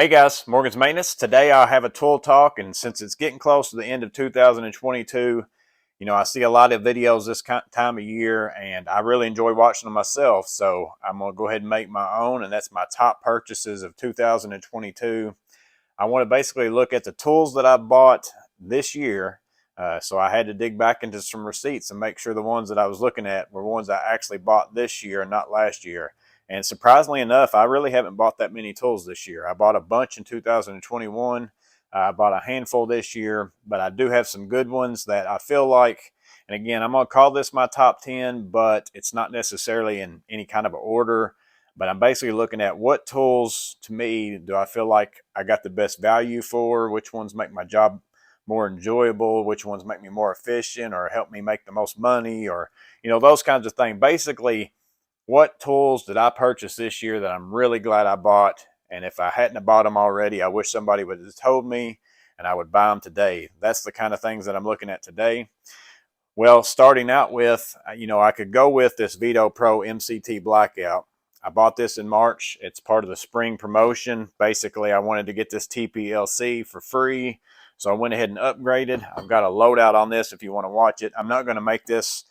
Hey guys, Morgan's Maintenance. Today I have a tool talk, and since it's getting close to the end of 2022, I see a lot of videos this time of year, and I really enjoy watching them myself. So I'm going to go ahead and make my own, and that's my top purchases of 2022. I want to basically look at the tools that I bought this year. So I had to dig back into some receipts and make sure the ones that I was looking at were ones I actually bought this year and not last year. And surprisingly enough, I really haven't bought that many tools this year. I bought a bunch in 2021. I bought a handful this year, but I do have some good ones that I feel like, and again, I'm going to call this my top 10, but it's not necessarily in any kind of order. But I'm basically looking at what tools, to me, do I feel like I got the best value for, which ones make my job more enjoyable, which ones make me more efficient or help me make the most money, or, those kinds of things. Basically, what tools did I purchase this year that I'm really glad I bought? And if I hadn't bought them already, I wish somebody would have told me and I would buy them today. That's the kind of things that I'm looking at today. Well, starting out with, I could go with this Veto Pro MCT Blackout. I bought this in March. It's part of the spring promotion. Basically, I wanted to get this TPLC for free, so I went ahead and upgraded. I've got a loadout on this if you want to watch it. I'm not going to make this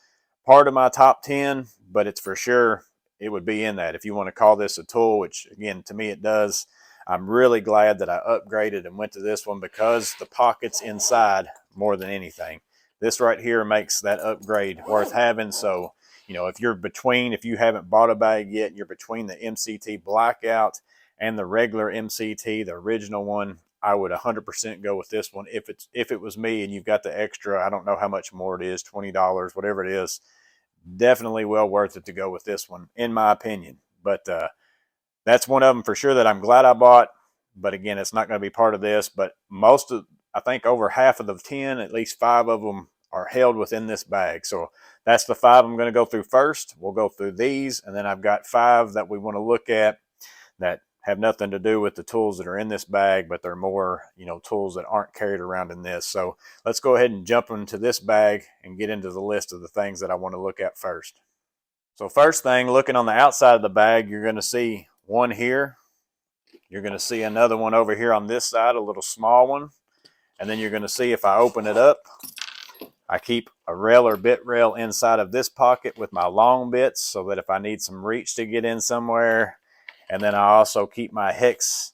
part of my top 10, but it's for sure, it would be in that. If you want to call this a tool, which again, to me it does, I'm really glad that I upgraded and went to this one because the pockets inside more than anything. This right here makes that upgrade worth having. So, if you haven't bought a bag yet, you're between the MCT Blackout and the regular MCT, the original one, I would 100% go with this one. If it was me and you've got the extra, I don't know how much more it is, $20, whatever it is, definitely well worth it to go with this one, in my opinion. But that's one of them for sure that I'm glad I bought. But again, it's not going to be part of this. But I think over half of the 10, at least 5 of them are held within this bag. So that's the 5 I'm going to go through first. We'll go through these, and then I've got 5 that we want to look at that have nothing to do with the tools that are in this bag, but they're more, tools that aren't carried around in this. So let's go ahead and jump into this bag and get into the list of the things that I want to look at first. So first thing, looking on the outside of the bag, you're going to see one here. You're going to see another one over here on this side, a little small one. And then you're going to see if I open it up, I keep a rail or bit rail inside of this pocket with my long bits so that if I need some reach to get in somewhere. And then I also keep my hex,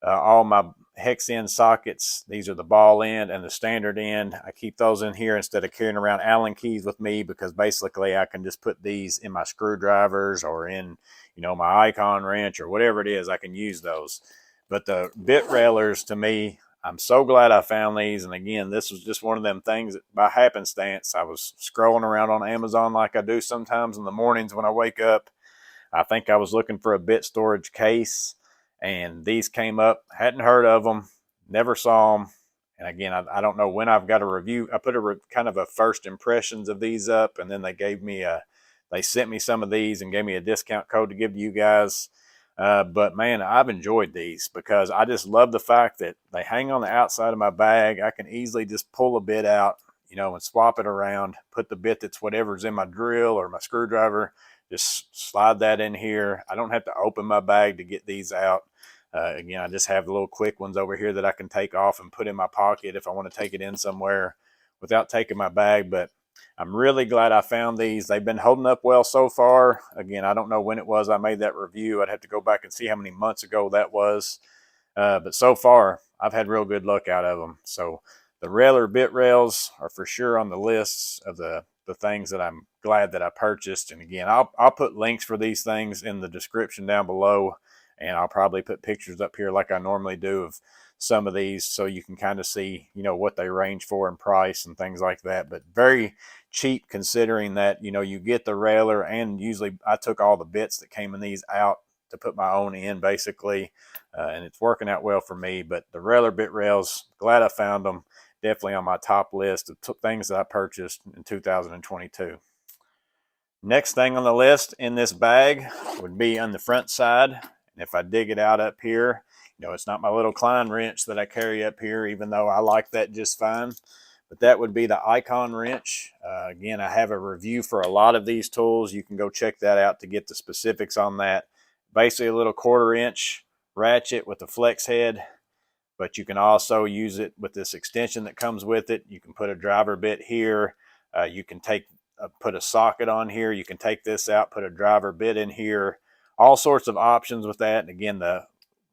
all my hex end sockets. These are the ball end and the standard end. I keep those in here instead of carrying around Allen keys with me, because basically I can just put these in my screwdrivers or in, my icon wrench or whatever it is. I can use those. But the bit railers, to me, I'm so glad I found these. And again, this was just one of them things that by happenstance, I was scrolling around on Amazon like I do sometimes in the mornings when I wake up. I think I was looking for a bit storage case, and these came up. Hadn't heard of them, never saw them. And again, I don't know when I've got a review. I put kind of a first impressions of these up, and then they sent me some of these and gave me a discount code to give to you guys. But man, I've enjoyed these because I just love the fact that they hang on the outside of my bag. I can easily just pull a bit out, and swap it around, put the bit that's whatever's in my drill or my screwdriver, just slide that in here. I don't have to open my bag to get these out. Again, I just have the little quick ones over here that I can take off and put in my pocket if I want to take it in somewhere without taking my bag. But I'm really glad I found these. They've been holding up well so far. Again, I don't know when it was I made that review. I'd have to go back and see how many months ago that was. But so far, I've had real good luck out of them. So the railer bit rails are for sure on the lists of the things that I'm glad that I purchased. And again, I'll put links for these things in the description down below. And I'll probably put pictures up here like I normally do of some of these so you can kind of see, what they range for in price and things like that. But very cheap considering that, you get the railer, and usually I took all the bits that came in these out to put my own in basically. And it's working out well for me. But the railer bit rails, glad I found them. Definitely on my top list of things that I purchased in 2022. Next thing on the list in this bag would be on the front side. And if I dig it out up here, it's not my little Klein wrench that I carry up here, even though I like that just fine. But that would be the Icon wrench. Again, I have a review for a lot of these tools. You can go check that out to get the specifics on that. Basically a little 1/4 inch ratchet with the flex head, but you can also use it with this extension that comes with it. You can put a driver bit here. You can put a socket on here. You can take this out, put a driver bit in here. All sorts of options with that. And again, the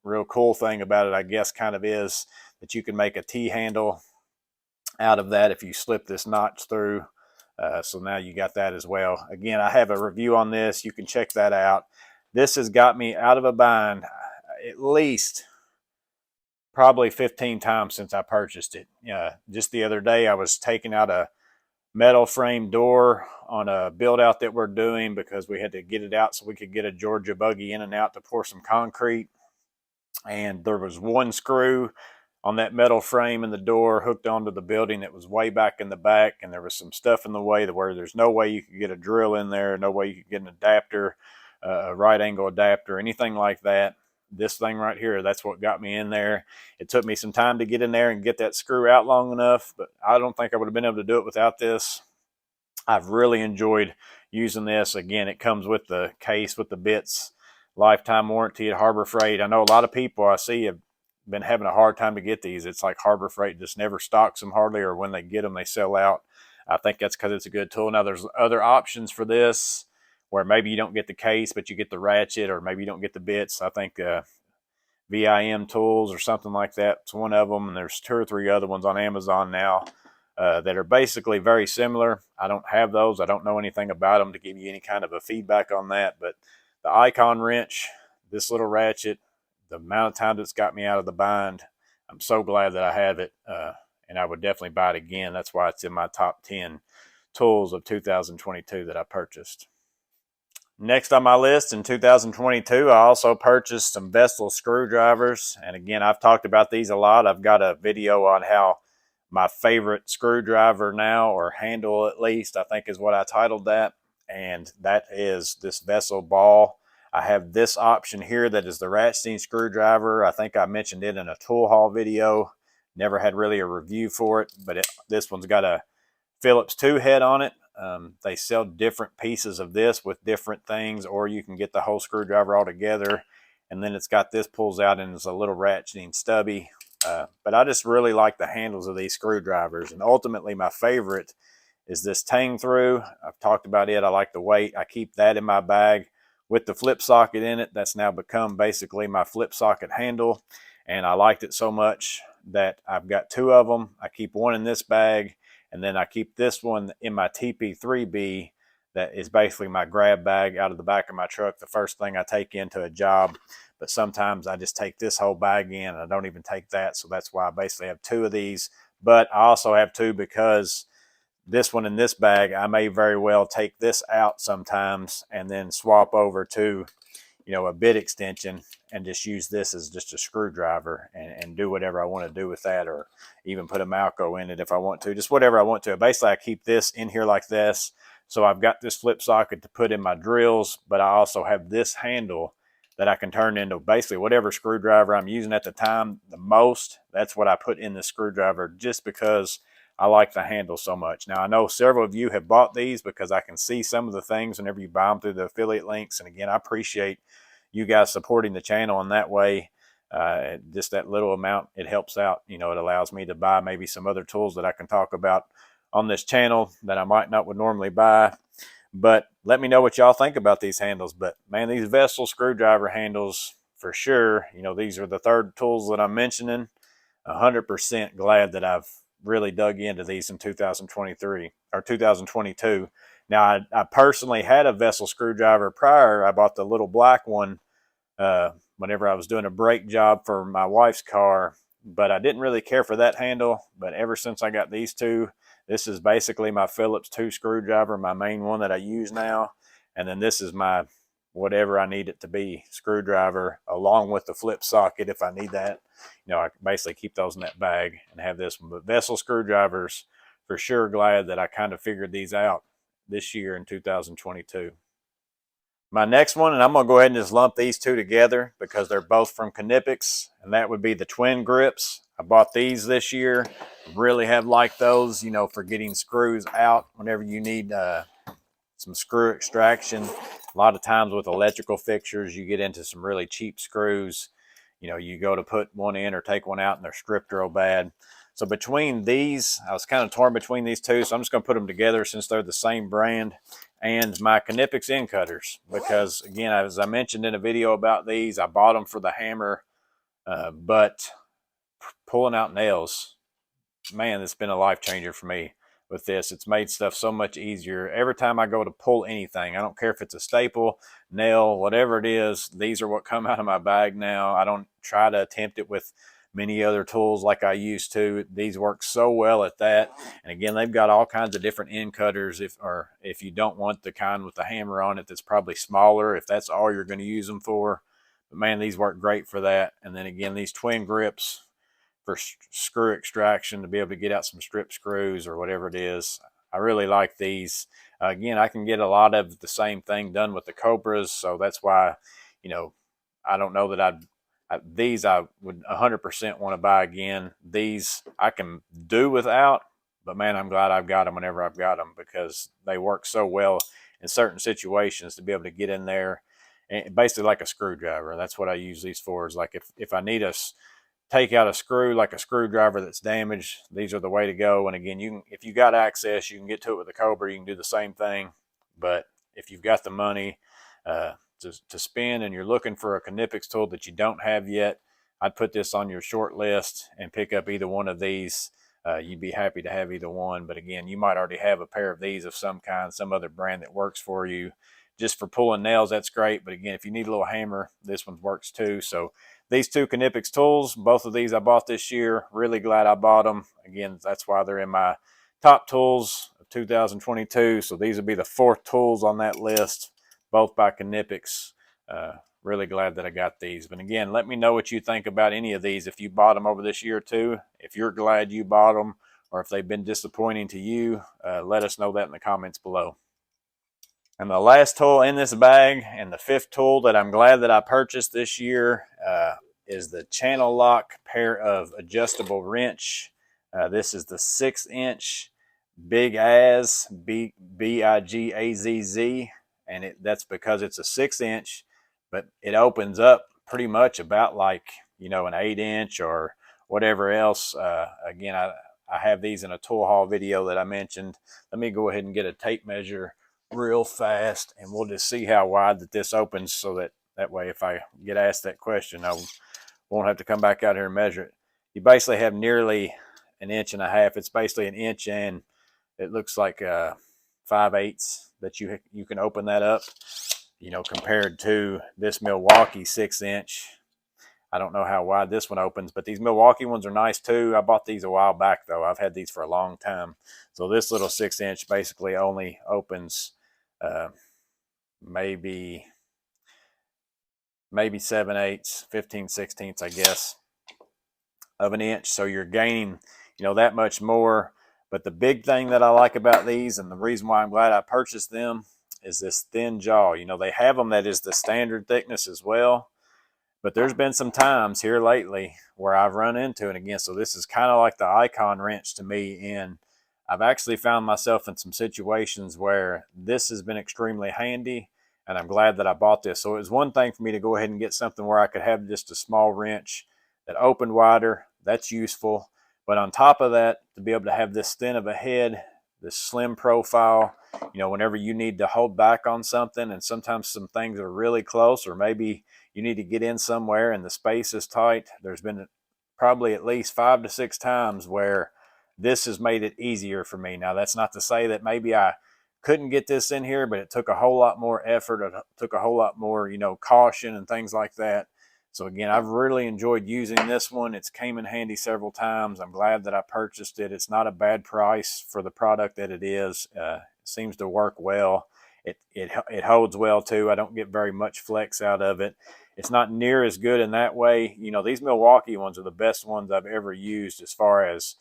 real cool thing about it, I guess, kind of is that you can make a T-handle out of that if you slip this notch through. So now you got that as well. Again, I have a review on this. You can check that out. This has got me out of a bind at least probably 15 times since I purchased it. Just the other day, I was taking out a metal frame door on a build out that we're doing because we had to get it out so we could get a Georgia buggy in and out to pour some concrete. And there was one screw on that metal frame in the door hooked onto the building that was way back in the back, and there was some stuff in the way where there's no way you could get a drill in there, no way you could get an adapter, a right angle adapter, anything like that. This thing right here, that's what got me in there. It took me some time to get in there and get that screw out long enough, but I don't think I would have been able to do it without this. I've really enjoyed using this. Again, it comes with the case with the bits, lifetime warranty at Harbor Freight. I know a lot of people I see have been having a hard time to get these. It's like Harbor Freight just never stocks them hardly, or when they get them, they sell out. I think that's because it's a good tool. Now, there's other options for this where maybe you don't get the case, but you get the ratchet, or maybe you don't get the bits. I think VIM tools or something like that. It's one of them, and there's 2 or 3 other ones on Amazon now that are basically very similar. I don't have those. I don't know anything about them to give you any kind of a feedback on that, but the Icon wrench, this little ratchet, the amount of time it's got me out of the bind, I'm so glad that I have it, and I would definitely buy it again. That's why it's in my top 10 tools of 2022 that I purchased. Next on my list in 2022, I also purchased some Vestal screwdrivers. And again, I've talked about these a lot. I've got a video on how my favorite screwdriver now, or handle at least, I think is what I titled that. And that is this Vestal ball. I have this option here that is the Ratchet screwdriver. I think I mentioned it in a tool haul video. Never had really a review for it, but this one's got a Phillips 2 head on it. They sell different pieces of this with different things, or you can get the whole screwdriver all together. And then it's got this pulls out and it's a little ratcheting stubby. But I just really like the handles of these screwdrivers. And ultimately, my favorite is this Tang through. I've talked about it. I like the weight. I keep that in my bag with the flip socket in it. That's now become basically my flip socket handle. And I liked it so much that I've got 2 of them. I keep one in this bag, and then I keep this one in my TP3B. That is basically my grab bag out of the back of my truck, the first thing I take into a job. But sometimes I just take this whole bag in, and I don't even take that. So that's why I basically have 2 of these. But I also have 2 because this one in this bag, I may very well take this out sometimes and then swap over to, a bit extension and just use this as just a screwdriver and do whatever I want to do with that, or even put a Malco in it if I want to, just whatever I want to. Basically, I keep this in here like this. So I've got this flip socket to put in my drills, but I also have this handle that I can turn into basically whatever screwdriver I'm using at the time the most. That's what I put in the screwdriver, just because I like the handle so much. Now, I know several of you have bought these because I can see some of the things whenever you buy them through the affiliate links. And again, I appreciate you guys supporting the channel in that way. Just that little amount, it helps out. It allows me to buy maybe some other tools that I can talk about on this channel that I might not would normally buy. But let me know what y'all think about these handles. But man, these Vestal screwdriver handles, for sure, these are the 3rd tools that I'm mentioning. 100% glad that I've really dug into these in 2023 or 2022. Now, I personally had a Vestal screwdriver prior. I bought the little black one whenever I was doing a brake job for my wife's car, but I didn't really care for that handle. But ever since I got these 2, this is basically my Phillips 2 screwdriver, my main one that I use now. And then this is my whatever I need it to be screwdriver, along with the flip socket if I need that. I basically keep those in that bag and have this one. But Vestal screwdrivers, for sure, glad that I kind of figured these out this year in 2022. My next one, and I'm going to go ahead and just lump these 2 together because they're both from Knipex, and that would be the twin grips. I bought these this year. Really have liked those, for getting screws out whenever you need some screw extraction. A lot of times with electrical fixtures, you get into some really cheap screws. you know, you go to put one in or take one out and they're stripped real bad. So between these, I was kind of torn between these two, so I'm just going to put them together since they're the same brand, and my Knipex end cutters, because again, as I mentioned in a video about these, I bought them for the hammer, but pulling out nails, man, it's been a life changer for me with this. It's made stuff so much easier. Every time I go to pull anything, I don't care if it's a staple, nail, whatever it is, these are what come out of my bag now. I don't try to attempt it with many other tools like I used to. These work so well at that. And again, they've got all kinds of different end cutters if you don't want the kind with the hammer on it that's probably smaller, if that's all you're going to use them for. But man, these work great for that. And then again, these twin grips for screw extraction to be able to get out some strip screws or whatever it is. I really like these. Again, I can get a lot of the same thing done with the Cobras, so that's why, you know, I don't know that these I would 100% want to buy again. These I can do without, but man, I'm glad I've got them whenever I've got them, because they work so well in certain situations to be able to get in there, and basically like a screwdriver. That's what I use these for, is like if I need a take out a screw, like a screwdriver that's damaged, these are the way to go. And again, if you got access, you can get to it with a Cobra. You can do the same thing. But if you've got the money to spend and you're looking for a Knipex tool that you don't have yet, I'd put this on your short list and pick up either one of these. You'd be happy to have either one. But again, you might already have a pair of these of some kind, some other brand that works for you. Just for pulling nails, that's great. But again, if you need a little hammer, this one works too. So these two Knipex tools, both of these I bought this year. Really glad I bought them. Again, that's why they're in my top tools of 2022. So these will be the 4th tools on that list, both by Knipex. Really glad that I got these. But again, let me know what you think about any of these. If you bought them over this year too, if you're glad you bought them, or if they've been disappointing to you, let us know that in the comments below. And the last tool in this bag, and the 5th tool that I'm glad that I purchased this year, is the Channellock pair of adjustable wrench. This is the 6-inch Big Azz, B-I-G-A-Z-Z, and that's because it's a 6-inch, but it opens up pretty much about like, you know, an 8-inch or whatever else. Again, I have these in a tool haul video that I mentioned. Let me go ahead and get a tape measure real fast, and we'll just see how wide that this opens, so that way if I get asked that question, I won't have to come back out here and measure it. You basically have nearly 1.5 inches. It's basically 1 inch, and it looks like 5/8 that you can open that up, you know, compared to this Milwaukee 6-inch. I don't know how wide this one opens, but these Milwaukee ones are nice too. I bought these a while back though. I've had these for a long time. So this little 6-inch basically only opens maybe 7/8, 15/16, I guess, of 1 inch. So you're gaining, you know, that much more. But the big thing that I like about these, and the reason why I'm glad I purchased them, is this thin jaw. You know, they have them that is the standard thickness as well. But there's been some times here lately where I've run into it again. So this is kind of like the icon wrench to me. And I've actually found myself in some situations where this has been extremely handy. And I'm glad that I bought this. So it was one thing for me to go ahead and get something where I could have just a small wrench that opened wider. That's useful. But on top of that, to be able to have this thin of a head, this slim profile, you know, whenever you need to hold back on something, and sometimes some things are really close, or maybe you need to get in somewhere and the space is tight. There's been probably at least 5 to 6 times where this has made it easier for me. Now, that's not to say that maybe I couldn't get this in here, but it took a whole lot more effort. It took a whole lot more, you know, caution and things like that. So again, I've really enjoyed using this one. It's came in handy several times. I'm glad that I purchased it. It's not a bad price for the product that it is. It seems to work well. It holds well too. I don't get very much flex out of it. It's not near as good in that way. You know, these Milwaukee ones are the best ones I've ever used, as far as,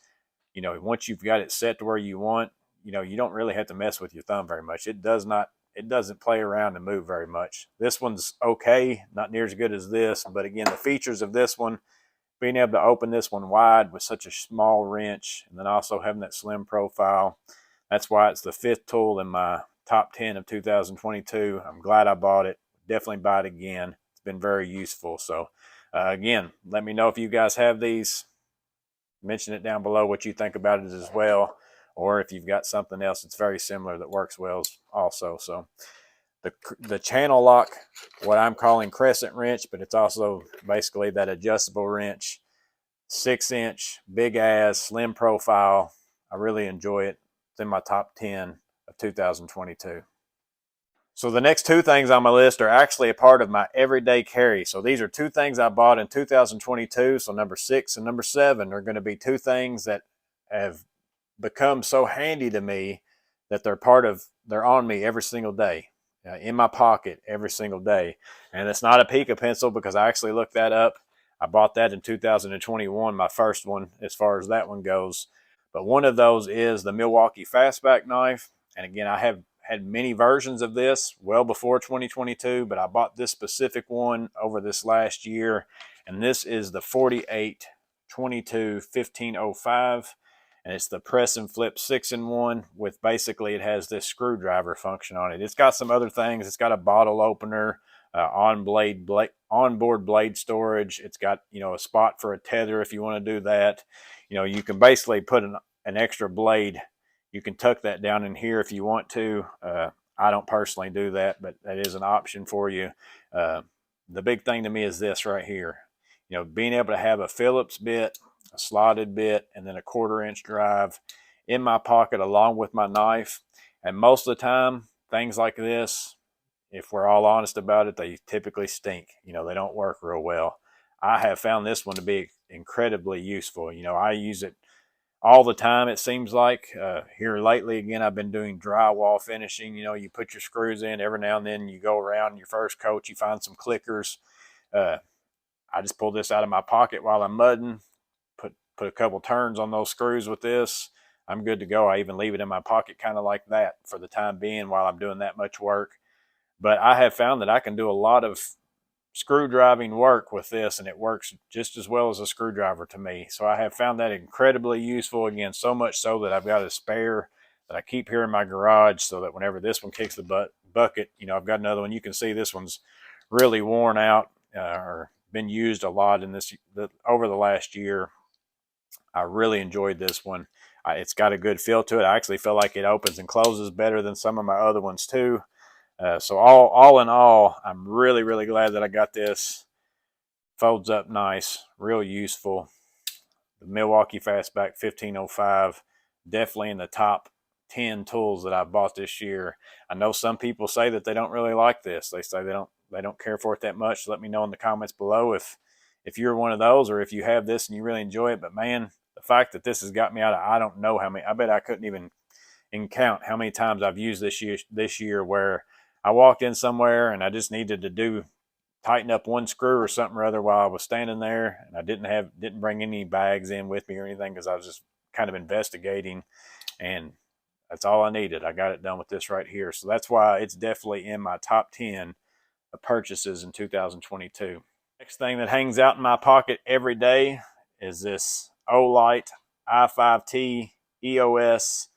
you know, once you've got it set to where you want, you know, you don't really have to mess with your thumb very much. It doesn't play around and move very much. This one's okay, not near as good as this, but again, the features of this one, being able to open this one wide with such a small wrench, and then also having that slim profile, that's why it's the 5th tool in my top 10 of 2022. I'm glad I bought it. Definitely buy it again. It's been very useful. So Again, let me know if you guys have these. Mention it down below what you think about it as well, or if you've got something else that's very similar that works well also. So the Channellock, what I'm calling crescent wrench, but it's also basically that adjustable wrench, 6-inch, big ass, slim profile. I really enjoy it. It's in my top 10 of 2022. So the next two things on my list are actually a part of my everyday carry. So these are two things I bought in 2022. So number 6 and number 7 are going to be two things that have become so handy to me that they're on me every single day, in my pocket every single day. And it's not a Pica pencil, because I actually looked that up. I bought that in 2021, my first one as far as that one goes. But one of those is the Milwaukee Fastback knife. And again, I have had many versions of this well before 2022, but I bought this specific one over this last year. And this is the 4822-1505. And it's the press and flip 6-in-1 with, basically, it has this screwdriver function on it. It's got some other things. It's got a bottle opener, onboard blade storage. It's got, a spot for a tether if you want to do that. You can basically put an extra blade. You can tuck that down in here if you want to. I don't personally do that, but that is an option for you. The big thing to me is this right here. Being able to have a Phillips bit, a slotted bit, and then a 1/4-inch drive in my pocket along with my knife. And most of the time, things like this, if we're all honest about it, they typically stink. They don't work real well. I have found this one to be incredibly useful. I use it all the time, it seems like. Here lately, again, I've been doing drywall finishing. You put your screws in every now and then. You go around your first coat, you find some clickers. I just pull this out of my pocket while I'm mudding, put a couple turns on those screws with this. I'm good to go. I even leave it in my pocket kind of like that for the time being while I'm doing that much work. But I have found that I can do a lot of screw driving work with this, and it works just as well as a screwdriver to me. So I have found that incredibly useful. Again, so much so that I've got a spare that I keep here in my garage, so that whenever this one kicks the bucket, I've got another one. You can see this one's really worn out, or been used a lot in over the last year. I really enjoyed this one. It's got a good feel to it. I actually feel like it opens and closes better than some of my other ones too. So all in all, I'm really, really glad that I got this. Folds up nice, real useful. The Milwaukee Fastback 1505, definitely in the top 10 tools that I bought this year. I know some people say that they don't really like this. They say they don't care for it that much. Let me know in the comments below if you're one of those, or if you have this and you really enjoy it. But man, the fact that this has got me out of, I don't know how many, I bet I couldn't even count how many times I've used this year where I walked in somewhere and I just needed to tighten up one screw or something or other while I was standing there, and I didn't bring any bags in with me or anything, because I was just kind of investigating, and that's all I needed. I got it done with this right here. So that's why it's definitely in my top 10 of purchases in 2022. Next thing that hangs out in my pocket every day is this Olight i5T EOS.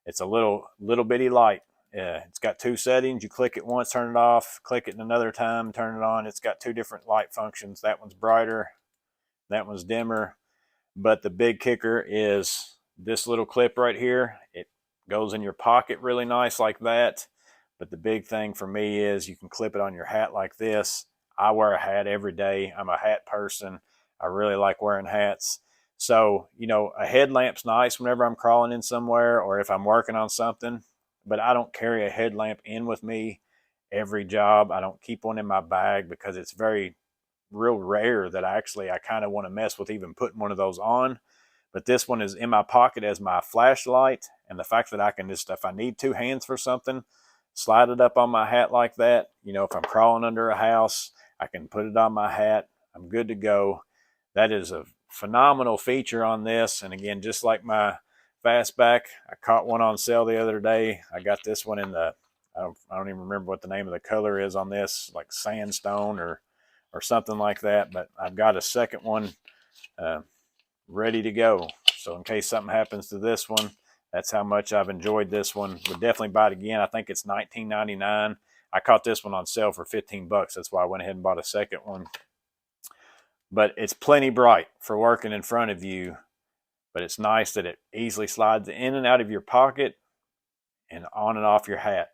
It's a little bitty light. It's got two settings. You click it once, turn it off, click it another time, turn it on. It's got two different light functions. That one's brighter, that one's dimmer. But the big kicker is this little clip right here. It goes in your pocket really nice like that. But the big thing for me is you can clip it on your hat like this. I wear a hat every day. I'm a hat person. I really like wearing hats. So, a headlamp's nice whenever I'm crawling in somewhere, or if I'm working on something. But I don't carry a headlamp in with me every job. I don't keep one in my bag, because it's real rare that I kind of want to mess with even putting one of those on. But this one is in my pocket as my flashlight. And the fact that I can just, if I need two hands for something, slide it up on my hat like that. If I'm crawling under a house, I can put it on my hat. I'm good to go. That is a phenomenal feature on this. And again, just like my Fastback, I caught one on sale the other day. I got this one in the, I don't even remember what the name of the color is on this, like sandstone or something like that. But I've got a second one ready to go. So in case something happens to this one, that's how much I've enjoyed this one. Would definitely buy it again. I think it's $19.99. I caught this one on sale for $15. That's why I went ahead and bought a second one. but it's plenty bright for working in front of you. But it's nice that it easily slides in and out of your pocket and on and off your hat.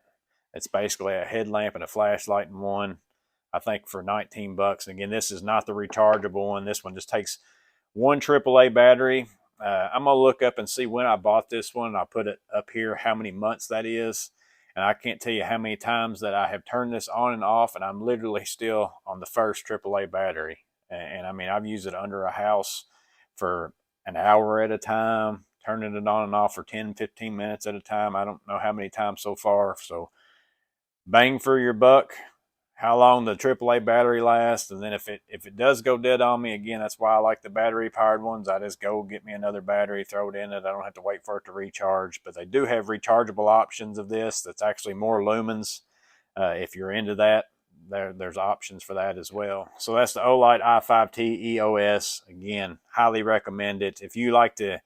It's basically a headlamp and a flashlight in one. I think for 19 bucks. And again, this is not the rechargeable one. This one just takes one AAA battery. I'm going to look up and see when I bought this one. I'll put it up here, how many months that is. And I can't tell you how many times that I have turned this on and off, and I'm literally still on the first AAA battery. And I mean, I've used it under a house for an hour at a time, turning it on and off for 10, 15 minutes at a time. I don't know how many times so far. So bang for your buck, how long the AAA battery lasts, and then if it does go dead on me, again, that's why I like the battery powered ones. I just go get me another battery, throw it in it. I don't have to wait for it to recharge. But they do have rechargeable options of this that's actually more lumens. If you're into that, there's options for that as well. So that's the Olight i5T EOS. Again, highly recommend it. If you like to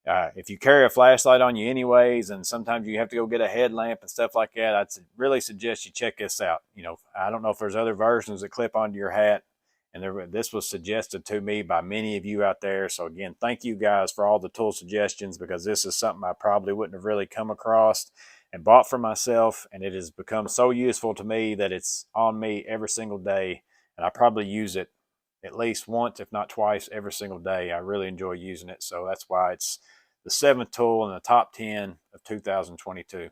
if you carry a flashlight on you anyways, and sometimes you have to go get a headlamp and stuff like that, I'd really suggest you check this out. You know, I don't know if there's other versions that clip onto your hat, and this was suggested to me by many of you out there. So again, thank you guys for all the tool suggestions, because this is something I probably wouldn't have really come across and bought for myself, and it has become so useful to me that it's on me every single day, and I probably use it at least once, if not twice, every single day. I really enjoy using it. So that's why it's the 7th tool in the top 10 of 2022.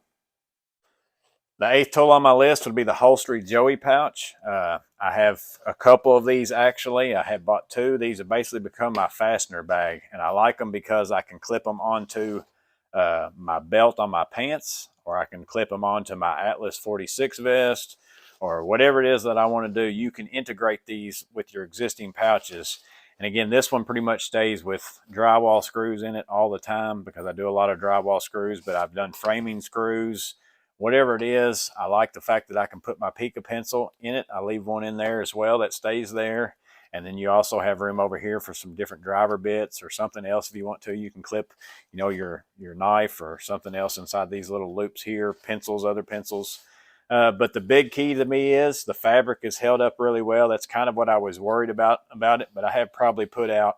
The 8th tool on my list would be the Holstery Joey pouch. I have a couple of these actually. I have bought 2. These have basically become my fastener bag, and I like them because I can clip them onto my belt on my pants, or I can clip them onto my Atlas 46 vest, or whatever it is that I want to do. You can integrate these with your existing pouches. And again, this one pretty much stays with drywall screws in it all the time, because I do a lot of drywall screws, but I've done framing screws, whatever it is. I like the fact that I can put my Pica pencil in it. I leave one in there as well that stays there. And then you also have room over here for some different driver bits or something else if you want to. You can clip, you know, your knife or something else inside these little loops here, pencils, other pencils. But the big key to me is the fabric is held up really well. That's kind of what I was worried about it. But I have probably put out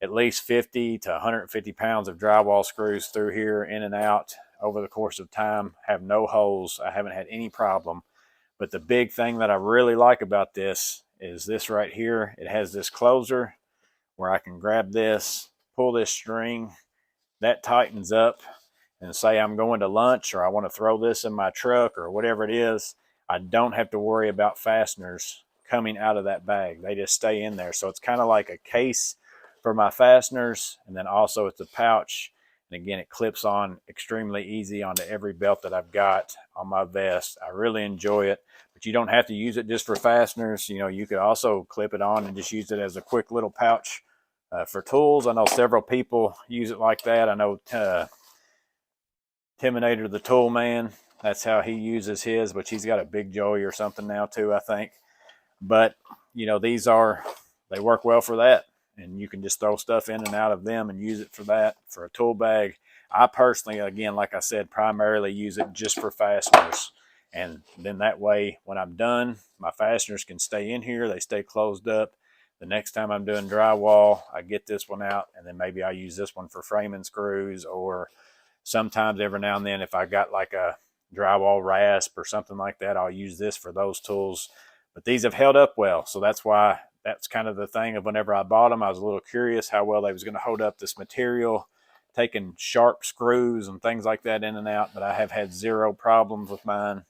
at least 50 to 150 pounds of drywall screws through here, in and out, over the course of time. Have no holes. I haven't had any problem. But the big thing that I really like about this is this right here. It has this closer where I can grab this, pull this string, that tightens up, and say I'm going to lunch, or I want to throw this in my truck, or whatever it is, I don't have to worry about fasteners coming out of that bag. They just stay in there. So it's kind of like a case for my fasteners, and then also it's a pouch. And again, it clips on extremely easy onto every belt that I've got on my vest. I really enjoy it, but you don't have to use it just for fasteners. You know, you could also clip it on and just use it as a quick little pouch for tools. I know several people use it like that. I know Terminator the Tool Man, that's how he uses his, but he's got a Big Joey or something now too, I think. But you know, they work well for that, and you can just throw stuff in and out of them and use it for that, for a tool bag. I personally, again, like I said, primarily use it just for fasteners, and then that way when I'm done, my fasteners can stay in here. They stay closed up. The next time I'm doing drywall, I get this one out, and then maybe I use this one for framing screws, or sometimes every now and then if I got like a drywall rasp or something like that, I'll use this for those tools. But these have held up well, so that's why, that's kind of the thing of whenever I bought them, I was a little curious how well they was going to hold up this material, taking sharp screws and things like that in and out. But I have had zero problems with mine.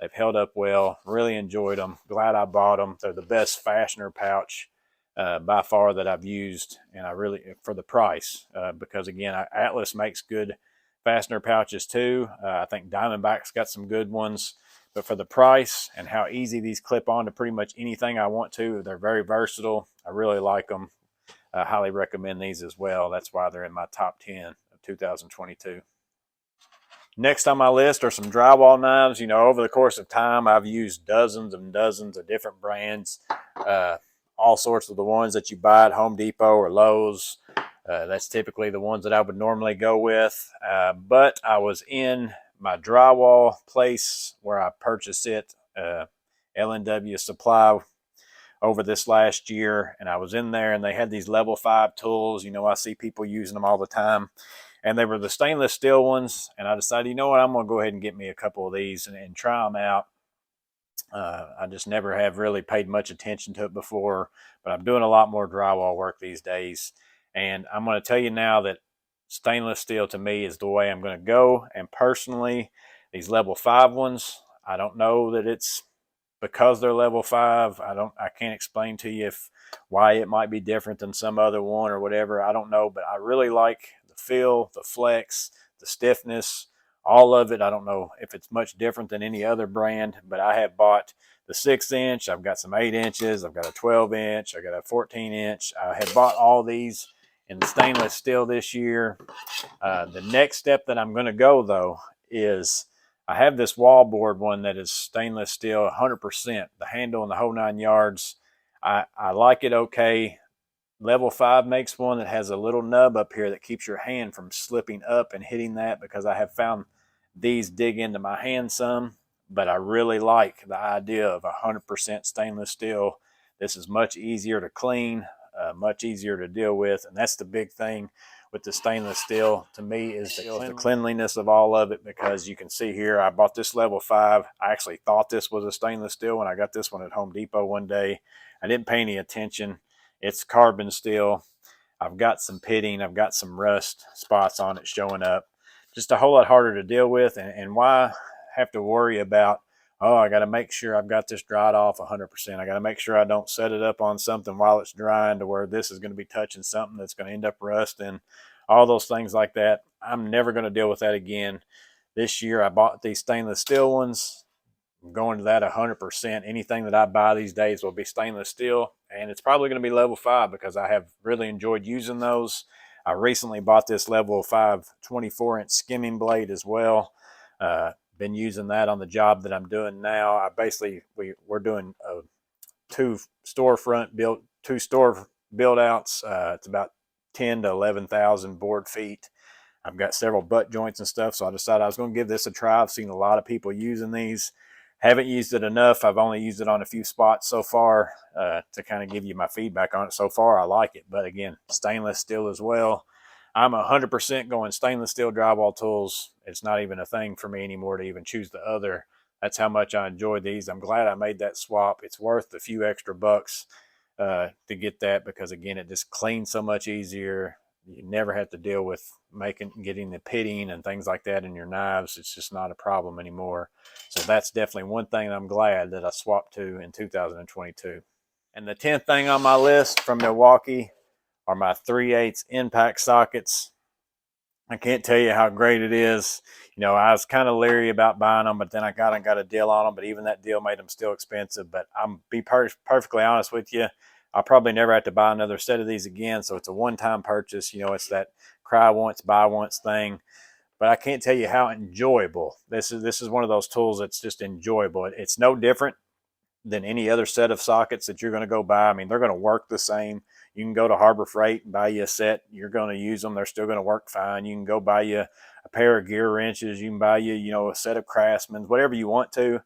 They've held up well. Really enjoyed them. Glad I bought them. They're the best fastener pouch by far that I've used, and I really, for the price, because again, Atlas makes good fastener pouches too. I think Diamondback's got some good ones, but for the price and how easy these clip on to pretty much anything I want to, they're very versatile. I really like them. I highly recommend these as well. That's why they're in my top 10 of 2022. Next on my list are some drywall knives. You know, over the course of time, I've used dozens and dozens of different brands, all sorts of the ones that you buy at Home Depot or Lowe's. That's typically the ones that I would normally go with. But I was in my drywall place where I purchased it, L&W Supply, over this last year, and I was in there and they had these level 5 tools. You know, I see people using them all the time, and they were the stainless steel ones. And I decided, you know what, I'm going to go ahead and get me a couple of these and try them out. I just never have really paid much attention to it before, but I'm doing a lot more drywall work these days. And I'm going to tell you now that stainless steel to me is the way I'm going to go. And personally, these level 5 ones, I don't know that it's because they're level 5. I can't explain to you why it might be different than some other one or whatever. I don't know, but I really like the feel, the flex, the stiffness, all of it. I don't know if it's much different than any other brand, but I have bought the 6-inch. I've got some 8 inches. I've got a 12-inch. I got a 14-inch. I have bought all these in stainless steel this year. The next step that I'm going to go, though, is I have this wallboard one that is stainless steel, 100%, the handle and the whole 9 yards. I like it okay. Level 5 makes one that has a little nub up here that keeps your hand from slipping up and hitting that, because I have found these dig into my hand some, but I really like the idea of 100% stainless steel. This is much easier to clean, much easier to deal with, and that's the big thing with the stainless steel to me is the cleanliness of all of it, because you can see here I bought this level 5. I actually thought this was a stainless steel when I got this one at Home Depot one day. I didn't pay any attention. It's carbon steel. I've got some pitting. I've got some rust spots on it showing up. Just a whole lot harder to deal with. And why have to worry about, oh, I got to make sure I've got this dried off 100%. I got to make sure I don't set it up on something while it's drying to where this is going to be touching something that's going to end up rusting, all those things like that. I'm never going to deal with that again. This year I bought these stainless steel ones. I'm going to that 100%. Anything that I buy these days will be stainless steel, and it's probably going to be level 5 because I have really enjoyed using those. I recently bought this level 5 24-inch skimming blade as well. Been using that on the job that I'm doing now. We're doing two store build outs. It's about 10 to 11,000 board feet. I've got several butt joints and stuff, so I decided I was going to give this a try. I've seen a lot of people using these. Haven't used it enough. I've only used it on a few spots so far to kind of give you my feedback on it. So far, I like it. But again, stainless steel as well. I'm 100% going stainless steel drywall tools. It's not even a thing for me anymore to even choose the other. That's how much I enjoy these. I'm glad I made that swap. It's worth a few extra bucks to get that, because again, it just cleans so much easier. You never have to deal with getting the pitting and things like that in your knives. It's just not a problem anymore. So that's definitely one thing I'm glad that I swapped to in 2022. And the 10th thing on my list from Milwaukee are my 3/8 impact sockets. I can't tell you how great it is. You know, I was kind of leery about buying them, but then I got a deal on them. But even that deal made them still expensive. But I'm perfectly honest with you, I'll probably never have to buy another set of these again. So it's a one-time purchase. You know, it's that cry once, buy once thing. But I can't tell you how enjoyable this is. This is one of those tools that's just enjoyable. It's no different than any other set of sockets that you're going to go buy. I mean, they're going to work the same. You can go to Harbor Freight and buy you a set. You're going to use them. They're still going to work fine. You can go buy you a pair of gear wrenches. You can buy you, a set of Craftsman's, whatever you want to.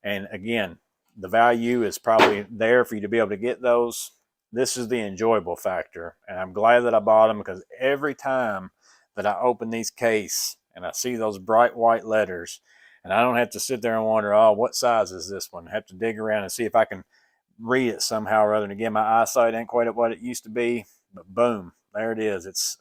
And again, the value is probably there for you to be able to get those. This is the enjoyable factor. And I'm glad that I bought them, because every time that I open these case and I see those bright white letters, and I don't have to sit there and wonder, oh, what size is this one? I have to dig around and see if I can read it somehow or other. And again, my eyesight ain't quite at what it used to be, but boom, there it is. It's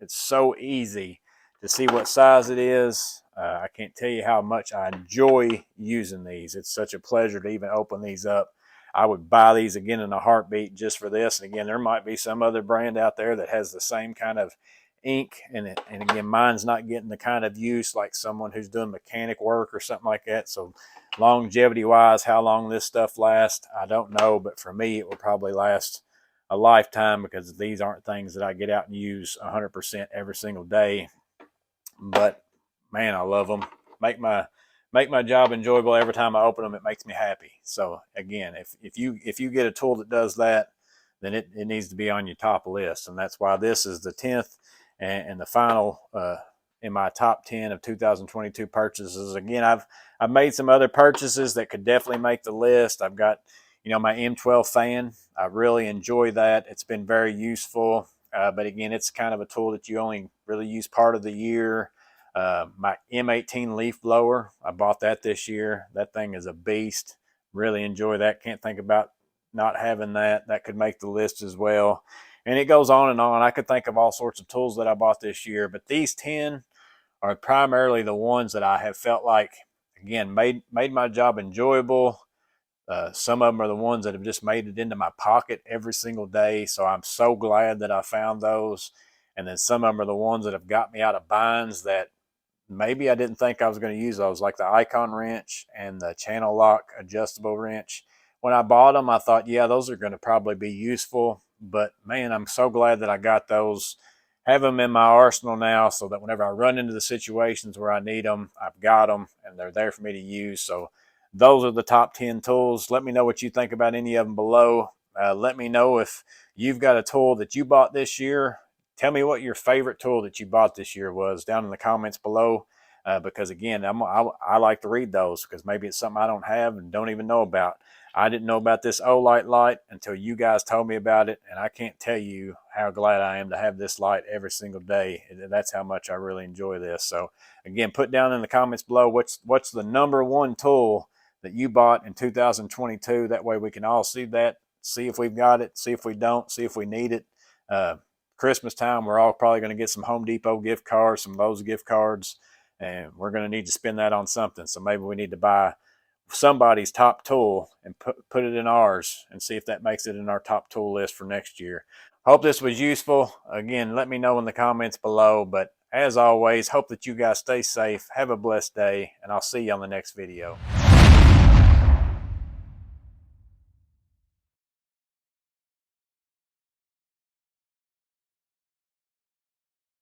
so easy to see what size it is. I can't tell you how much I enjoy using these. It's such a pleasure to even open these up. I would buy these again in a heartbeat just for this. And again, there might be some other brand out there that has the same kind of ink in it, and again, mine's not getting the kind of use like someone who's doing mechanic work or something like that. So longevity wise, how long this stuff lasts, I don't know, but for me it will probably last a lifetime, because these aren't things that I get out and use 100% every single day. But man, I love them. Make my job enjoyable. Every time I open them, it makes me happy. So again, if you get a tool that does that, then it needs to be on your top list. And that's why this is the 10th and the final in my top 10 of 2022 purchases. Again, I've made some other purchases that could definitely make the list. I've got, my M12 fan. I really enjoy that. It's been very useful. But again, it's kind of a tool that you only really use part of the year. My M18 leaf blower, I bought that this year. That thing is a beast. Really enjoy that. Can't think about not having that. That could make the list as well. And it goes on and on. I could think of all sorts of tools that I bought this year, but these 10 are primarily the ones that I have felt like, again, made my job enjoyable. Some of them are the ones that have just made it into my pocket every single day. So I'm so glad that I found those. And then some of them are the ones that have got me out of binds that maybe I didn't think I was going to use those, like the Icon wrench and the Channellock adjustable wrench. When I bought them, I thought, yeah, those are going to probably be useful. But man, I'm so glad that I got those. Have them in my arsenal now so that whenever I run into the situations where I need them, I've got them and they're there for me to use. So those are the top 10 tools. Let me know what you think about any of them below. Let me know if you've got a tool that you bought this year. Tell me what your favorite tool that you bought this year was down in the comments below. Because again, I like to read those because maybe it's something I don't have and don't even know about. I didn't know about this Olight light until you guys told me about it, and I can't tell you how glad I am to have this light every single day. That's how much I really enjoy this. So again, put down in the comments below what's the #1 tool that you bought in 2022. That way we can all see that, see if we've got it, see if we don't, see if we need it. Christmas time, we're all probably going to get some Home Depot gift cards, some Lowe's gift cards, and we're going to need to spend that on something. So maybe we need to buy somebody's top tool and put it in ours and see if that makes it in our top tool list for next year. Hope this was useful. Again, let me know in the comments below. But as always, hope that you guys stay safe, have a blessed day, and I'll see you on the next video.